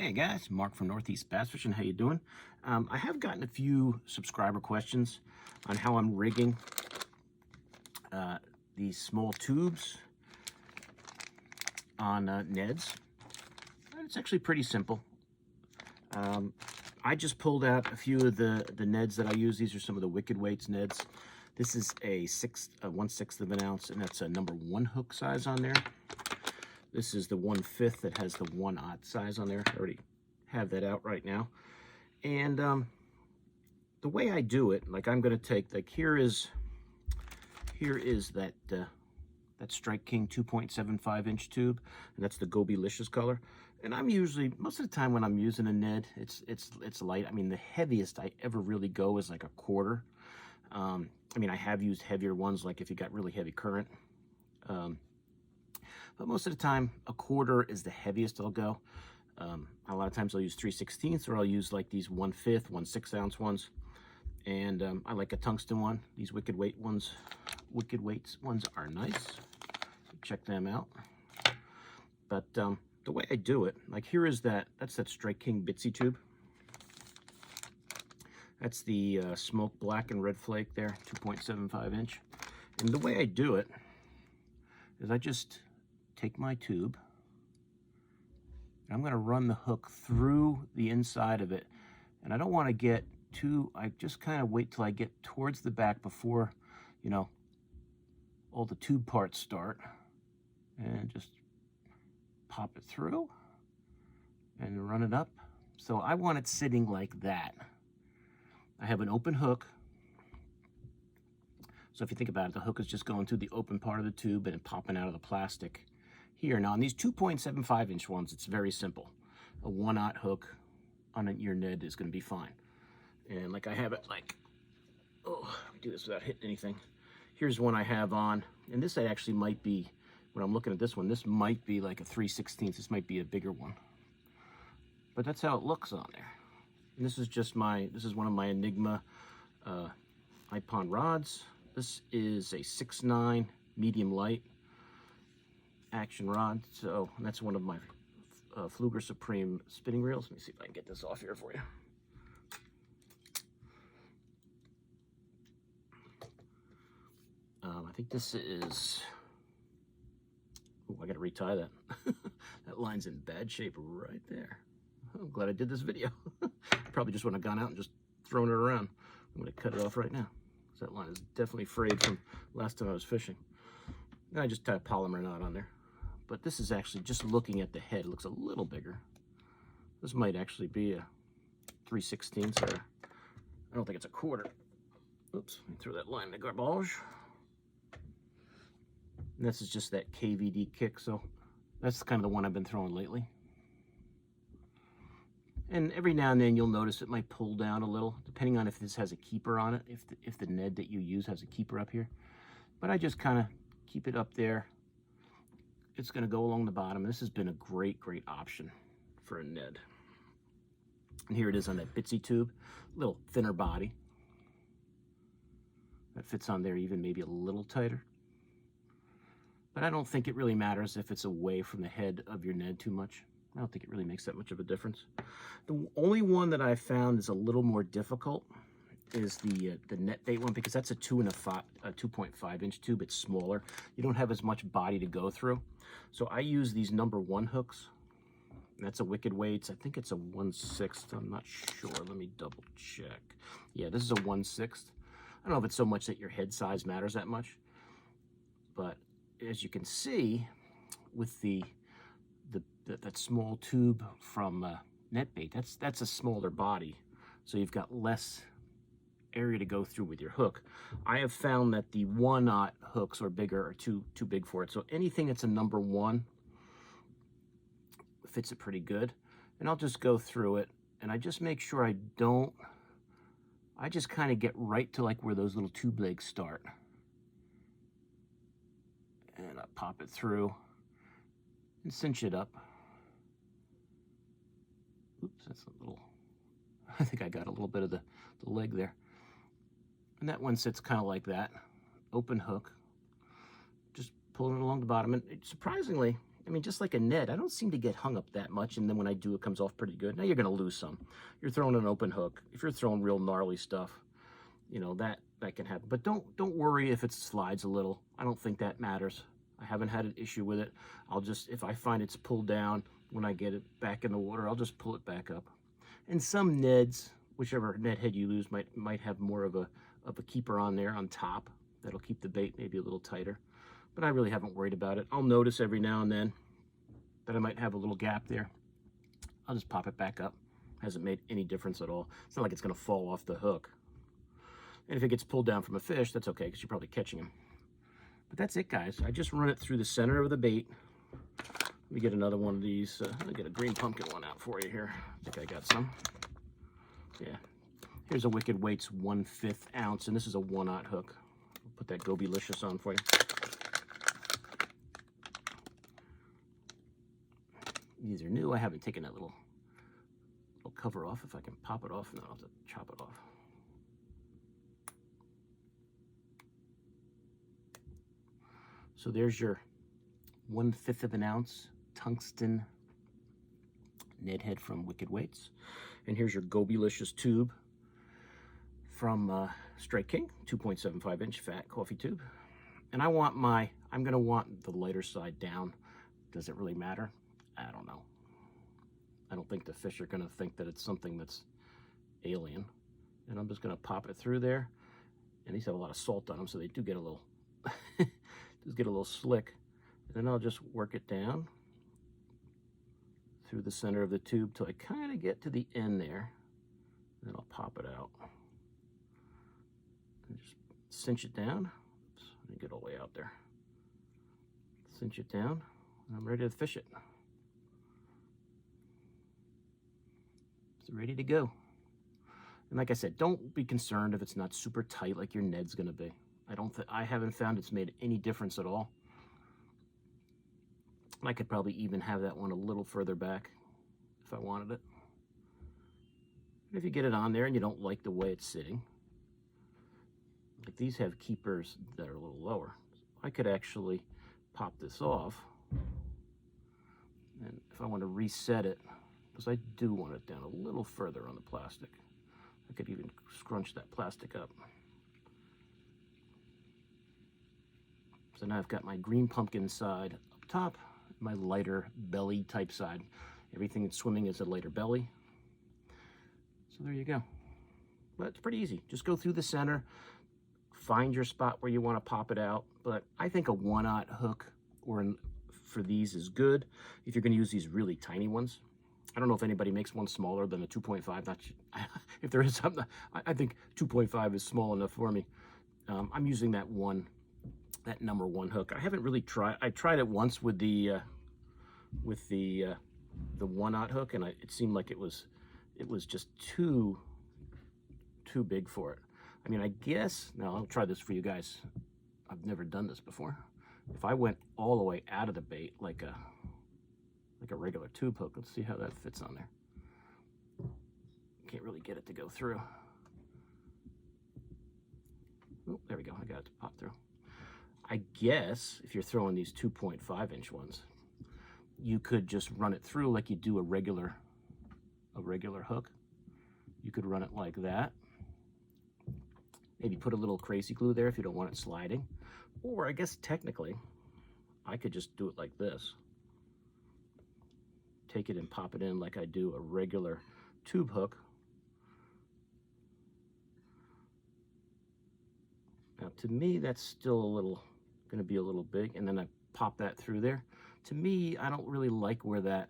Hey guys, Mark from Northeast Bass Fishing. How you doing? I have gotten a few subscriber questions on how I'm rigging these small tubes on Neds. It's actually pretty simple. I just pulled out a few of the Neds that I use. These are some of the Wicked Weights Neds. This is a 1/6 of an ounce, and that's a number 1 hook size on there. This is the 1/5 that has the 1/0 size on there. I already have that out right now. And the way I do it, like I'm going to take, like here is that Strike King 2.75 inch tube, and that's the Goby-licious color. And I'm usually, most of the time when I'm using a Ned, it's light. I mean, the heaviest I ever really go is like a 1/4. I mean, I have used heavier ones, like if you got really heavy current. But most of the time, a 1/4 is the heaviest I'll go. A lot of times I'll use 3/16 or I'll use like these 1/5, 1/6 ounce ones. And I like a tungsten one. These Wicked Weights ones are nice. Check them out. But the way I do it, like here is that's that Strike King Bitsy tube. That's the Smoke Black and Red Flake there, 2.75 inch. And the way I do it is I just take my tube, and I'm going to run the hook through the inside of it. And I don't want to get too, I just kind of wait till I get towards the back before, you know, all the tube parts start. And just pop it through and run it up. So I want it sitting like that. I have an open hook. So if you think about it, the hook is just going through the open part of the tube and popping out of the plastic here. Now on these 2.75 inch ones, it's very simple. A 1/0 hook on your Ned is going to be fine. And like I have it like, oh, let me do this without hitting anything. Here's one I have on, and this actually might be, when I'm looking at this one, this might be like a 3/16. This might be a bigger one. But that's how it looks on there. And this is just this is one of my Enigma iPon rods. This is a 6'9" medium light action rod. So that's one of my Fluger Supreme spinning reels. Let me see if I can get this off here for you. I think this is, oh, I gotta retie that. That line's in bad shape right there. I'm glad I did this video. Probably just wouldn't have gone out and just thrown it around. I'm gonna cut it off right now. So that line is definitely frayed from last time I was fishing. And I just tie a polymer knot on there. But this is actually, just looking at the head, it looks a little bigger. This might actually be a 3/16 or I don't think it's a 1/4. Oops, let me throw that line in the garbage. And this is just that KVD kick, so that's kind of the one I've been throwing lately. And every now and then you'll notice it might pull down a little, depending on if this has a keeper on it, if the Ned that you use has a keeper up here. But I just kind of keep it up there. It's going to go along the bottom. This has been a great option for a Ned. And here it is on that Bitsy tube, a little thinner body. That fits on there even maybe a little tighter. But I don't think it really matters if it's away from the head of your Ned too much. I don't think it really makes that much of a difference. The only one that I found is a little more difficult is the net bait one, because that's a 2.5 inch tube. It's smaller. You don't have as much body to go through. So I use these number 1 hooks. That's a Wicked Weights. I think it's a 1/6. I'm not sure. Let me double check. Yeah, this is a 1/6. I don't know if it's so much that your head size matters that much, but as you can see with that small tube from NetBait, that's a smaller body, so you've got less area to go through with your hook. I have found that the 1/0 hooks or bigger are too big for it. So anything that's a number 1 fits it pretty good. And I'll just go through it, and I just make sure I just kind of get right to like where those little tube legs start. And I pop it through and cinch it up. Oops, that's a little, I think I got a little bit of the leg there. And that one sits kind of like that, open hook, just pulling it along the bottom. And surprisingly, I mean, just like a Ned, I don't seem to get hung up that much, and then when I do, it comes off pretty good. Now you're going to lose some. You're throwing an open hook. If you're throwing real gnarly stuff, you know, that can happen. But don't worry if it slides a little. I don't think that matters. I haven't had an issue with it. I'll just, if I find it's pulled down when I get it back in the water, I'll just pull it back up. And some Neds, whichever Ned head you lose, might have more of a keeper on there on top that'll keep the bait maybe a little tighter. But I really haven't worried about it. I'll notice every now and then that I might have a little gap there. I'll just pop it back up. Hasn't made any difference at all. It's not like it's going to fall off the hook. And if it gets pulled down from a fish, that's okay, because you're probably catching him. But that's it, guys. I just run it through the center of the bait. Let me get another one of these. Let me get a green pumpkin one out for you here. I think I got some. Yeah. Here's a Wicked Weights 1/5 ounce, and this is a 1/0 hook. I'll put that Gobilicious on for you. These are new. I haven't taken that little cover off. If I can pop it off, and then I'll have to chop it off. So there's your 1/5 of an ounce tungsten Ned head from Wicked Weights. And here's your Gobilicious tube from Strike King, 2.75 inch fat coffee tube. And I'm gonna want the lighter side down. Does it really matter? I don't know. I don't think the fish are gonna think that it's something that's alien. And I'm just gonna pop it through there. And these have a lot of salt on them, so they do get a little, just get a little slick. And then I'll just work it down through the center of the tube till I kind of get to the end there. And then I'll pop it out. And just cinch it down. Oops, let me get all the way out there. Cinch it down, and I'm ready to fish it. It's ready to go. And like I said, don't be concerned if it's not super tight like your Ned's gonna be. I haven't found it's made any difference at all. I could probably even have that one a little further back if I wanted it. And if you get it on there and you don't like the way it's sitting, like these have keepers that are a little lower, I could actually pop this off. And if I want to reset it, because I do want it down a little further on the plastic, I could even scrunch that plastic up. So now I've got my green pumpkin side up top, my lighter belly type side. Everything that's swimming is a lighter belly. So there you go. But it's pretty easy. Just go through the center, find your spot where you want to pop it out. But I think a 1/0 hook for these is good if you're going to use these really tiny ones. I don't know if anybody makes one smaller than a 2.5. If there is something, I think 2.5 is small enough for me. I'm using that number 1 hook. I haven't really tried. I tried it once with the 1/0 hook, and it seemed like it was just too big for it. I mean, I guess now I'll try this for you guys. I've never done this before. If I went all the way out of the bait like a regular tube hook, let's see how that fits on there. Can't really get it to go through. Oh, there we go. I got it to pop through. I guess if you're throwing these 2.5 inch ones, you could just run it through like you do a regular hook. You could run it like that. Maybe put a little crazy glue there if you don't want it sliding. Or I guess technically, I could just do it like this. Take it and pop it in like I do a regular tube hook. Now to me, that's still going to be a little big, and then I pop that through there. To me, I don't really like where that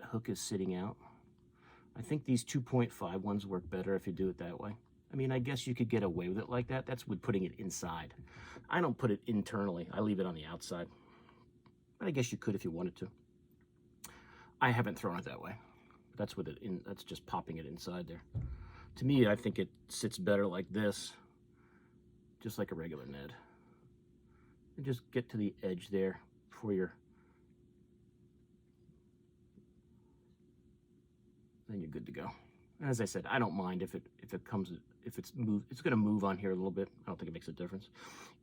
hook is sitting out. I think these 2.5 ones work better if you do it that way. I mean, I guess you could get away with it like that. That's with putting it inside. I don't put it internally. I leave it on the outside. But I guess you could if you wanted to. I haven't thrown it that way. That's with it in. That's just popping it inside there. To me, I think it sits better like this, just like a regular Ned. And just get to the edge there for your. Then you're good to go. As I said, I don't mind if it's going to move on here a little bit. I don't think it makes a difference.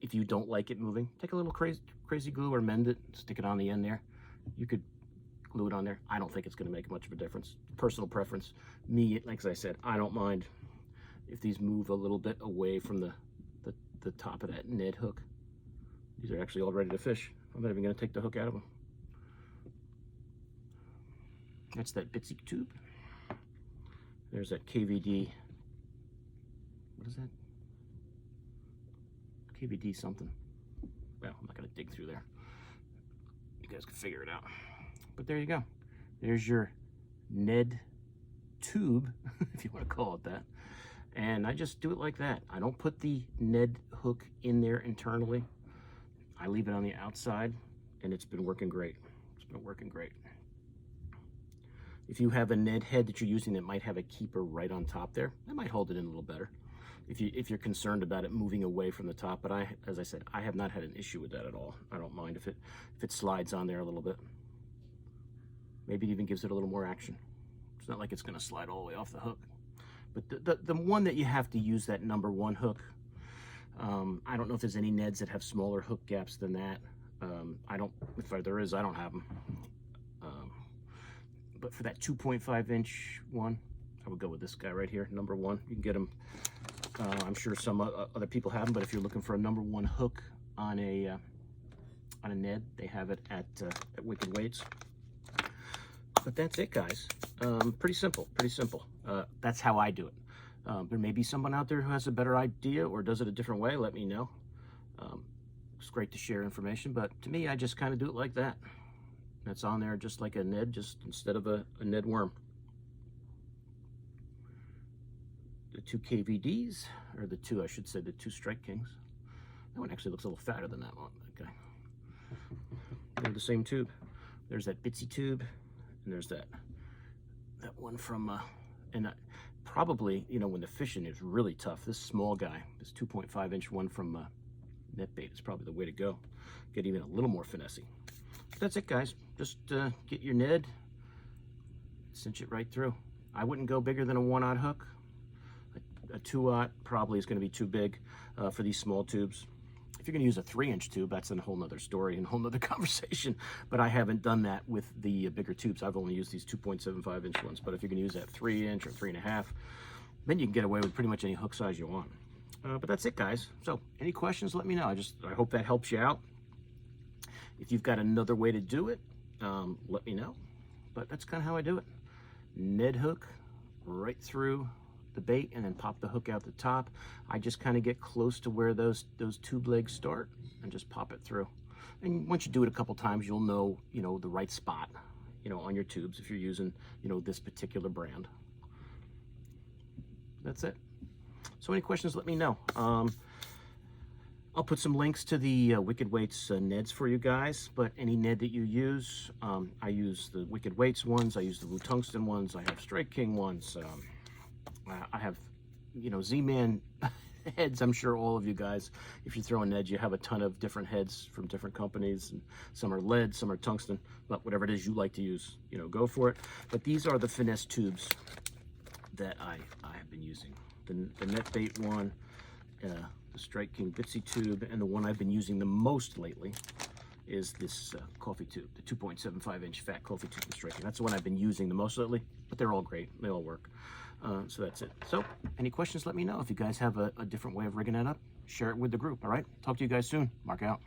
If you don't like it moving, take a little crazy glue or mend it, stick it on the end there. You could glue it on there. I don't think it's going to make much of a difference. Personal preference. Me, like I said, I don't mind if these move a little bit away from the top of that Ned hook. These are actually all ready to fish. I'm not even going to take the hook out of them. That's that bitsy tube. There's that KVD. What is that? KVD something. Well, I'm not going to dig through there. You guys can figure it out. But there you go. There's your Ned tube, if you want to call it that. And I just do it like that. I don't put the Ned hook in there internally. I leave it on the outside, and it's been working great. It's been working great. If you have a Ned head that you're using that might have a keeper right on top there, that might hold it in a little better. If you're concerned about it moving away from the top, but as I said, I have not had an issue with that at all. I don't mind if it slides on there a little bit. Maybe it even gives it a little more action. It's not like it's going to slide all the way off the hook. But the one that you have to use, that #1 hook, I don't know if there's any Neds that have smaller hook gaps than that. If there is, I don't have them. But for that 2.5 inch one, I would go with this guy right here, #1. You can get them. I'm sure some other people have them, but if you're looking for a #1 hook on a Ned, they have it at Wicked Weights. But that's it, guys. Pretty simple, pretty simple. That's how I do it. There may be someone out there who has a better idea or does it a different way. Let me know. It's great to share information, but to me, I just kind of do it like that. That's on there just like a Ned, just instead of a Ned worm. The 2 KVDs, or I should say the 2 Strike Kings. That one actually looks a little fatter than that one. Okay. They're the same tube. There's that bitsy tube, and there's that one from, probably, you know, when the fishing is really tough, this small guy, this 2.5 inch one from NetBait is probably the way to go. Get even a little more finessey. That's it, guys. Just get your Ned, cinch it right through. I wouldn't go bigger than a 1/0 hook. A 2/0 probably is going to be too big for these small tubes. If you're going to use a 3-inch tube, that's a whole nother story and a whole nother conversation. But I haven't done that with the bigger tubes. I've only used these 2.75 inch ones. But if you're going to use that 3-inch or 3.5, then you can get away with pretty much any hook size you want. But that's it, guys. So any questions, let me know. I hope that helps you out. If you've got another way to do it, let me know. But that's kind of how I do it. Ned hook right through the bait and then pop the hook out the top. I just kind of get close to where those tube legs start and just pop it through. And once you do it a couple times, you'll know, you know, the right spot, you know, on your tubes if you're using, you know, this particular brand. That's it. So any questions, let me know. I'll put some links to the Wicked Weights Neds for you guys, but any Ned that you use, I use the Wicked Weights ones, I use the Blue Tungsten ones, I have Strike King ones, I have, you know, Z-Man heads. I'm sure all of you guys, if you throw a Ned, you have a ton of different heads from different companies, and some are lead, some are tungsten, but whatever it is you like to use, you know, go for it. But these are the finesse tubes that I have been using. The NetBait one, the Strike King Bitsy tube, and the one I've been using the most lately is this coffee tube, the 2.75 inch fat coffee tube with Strike King. That's the one I've been using the most lately, but they're all great. They all work. So that's it. So any questions, let me know. If you guys have a different way of rigging that up, share it with the group. All right. Talk to you guys soon. Mark out.